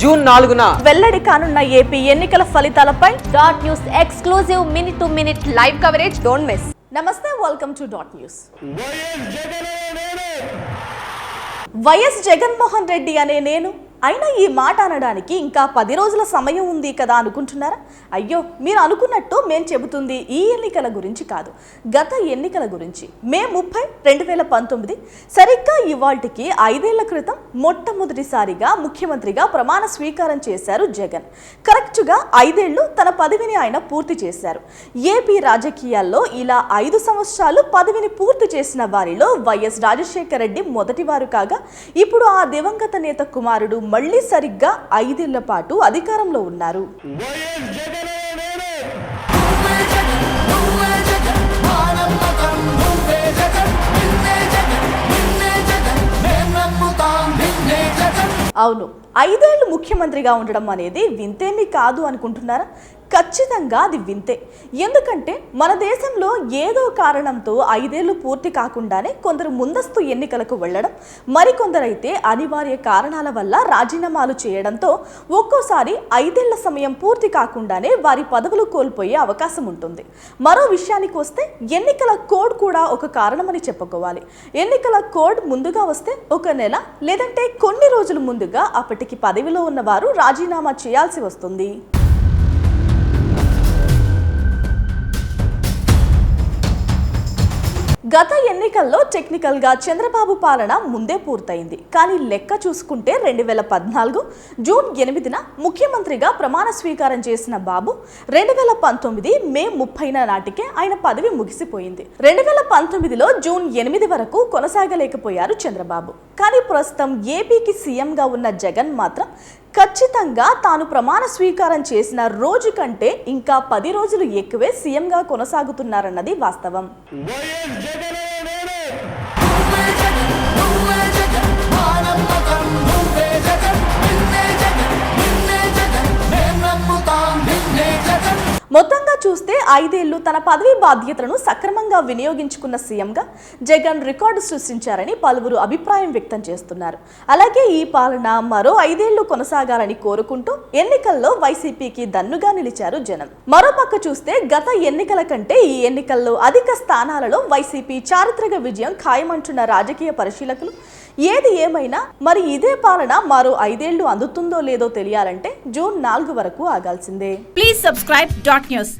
June 4న వెల్లడి కానున్న AP ఎన్నికల ఫలితాలపై dot news exclusive minute to minute live coverage. Don't miss. నమస్తే, welcome to dot news. YS Jaganmohan Reddy అనే నేను అయినా ఈ మాట అనడానికి ఇంకా 10 రోజుల సమయం ఉంది కదా అనుకుంటున్నారా? అయ్యో, మీరు అనుకున్నట్టు మేము చెబుతుంది ఈ ఎన్నికల గురించి కాదు, గత ఎన్నికల గురించి. మే 30, 2019 సరిగ్గా ఇవాల్టికి 5 ఏళ్ల క్రితం మొట్టమొదటిసారిగా ముఖ్యమంత్రిగా ప్రమాణ స్వీకారం చేశారు జగన్. కరెక్ట్గా 5 ఏళ్లు తన పదవిని ఆయన పూర్తి చేశారు. ఏపీ రాజకీయాల్లో ఇలా 5 సంవత్సరాలు పదవిని పూర్తి చేసిన వారిలో వైఎస్ రాజశేఖర రెడ్డి మొదటివారు కాగా, ఇప్పుడు ఆ దివంగత నేత కుమారుడు మళ్లీ సరిగ్గా 5 ఏళ్ల పాటు అధికారంలో ఉన్నారు. అవును, 5 ఏళ్లు ముఖ్యమంత్రిగా ఉండడం అనేది వింతేమీ కాదు అనుకుంటున్నారా? ఖచ్చితంగా అది వింతే. ఎందుకంటే మన దేశంలో ఏదో కారణంతో 5 ఏళ్లు పూర్తి కాకుండానే కొందరు ముందస్తు ఎన్నికలకు వెళ్లడం, మరికొందరైతే అనివార్య కారణాల వల్ల రాజీనామాలు చేయడంతో ఒక్కోసారి 5 ఏళ్ల సమయం పూర్తి కాకుండానే వారి పదవులు కోల్పోయే అవకాశం ఉంటుంది. మరో విషయానికి వస్తే ఎన్నికల కోడ్ కూడా ఒక కారణమని చెప్పుకోవాలి. ఎన్నికల కోడ్ ముందుగా వస్తే 1 నెల లేదంటే కొన్ని రోజులు ముందుగా అప్పటికి పదవిలో ఉన్నవారు రాజీనామా చేయాల్సి వస్తుంది. గత ఎన్నికల్లో టెక్నికల్గా చంద్రబాబు పాలన ముందే పూర్తయింది. కానీ లెక్క చూసుకుంటే 2014 జూన్ 8న ముఖ్యమంత్రిగా ప్రమాణ స్వీకారం చేసిన బాబు 2019 మే 30న నాటికే ఆయన పదవి ముగిసిపోయింది. 2019లో జూన్ 8 వరకు కొనసాగలేకపోయారు చంద్రబాబు. కానీ ప్రస్తుతం ఏపీకి సీఎంగా ఉన్న జగన్ మాత్రం ఖచ్చితంగా తాను ప్రమాణ స్వీకారం చేసిన రోజు కంటే ఇంకా 10 రోజులు ఎక్కువే సీఎంగా కొనసాగుతున్నారన్నది వాస్తవం. మొత్తంగా చూస్తే 5 ఏళ్లు తన పదవి బాధ్యతలను సక్రమంగా వినియోగించుకున్న సీఎంగా జగన్ రికార్డు సృష్టించారని పలువురు అభిప్రాయం వ్యక్తం చేస్తున్నారు. అలాగే ఈ పాలన మరో 5 ఏళ్లు కొనసాగాలని కోరుకుంటూ ఎన్నికల్లో వైసీపీకి దన్నుగా నిలిచారు జనం. మరోపక్క చూస్తే గత ఎన్నికల కంటే ఈ ఎన్నికల్లో అధిక స్థానాలలో వైసీపీ చారిత్రక విజయం ఖాయమంటున్న రాజకీయ పరిశీలకులు, ఏది ఏమైనా మరి ఇదే పాలన మరో 5 ఏళ్లు అందుతుందో లేదో తెలియాలంటే జూన్ 4 వరకు ఆగాల్సిందే. Please subscribe dot news.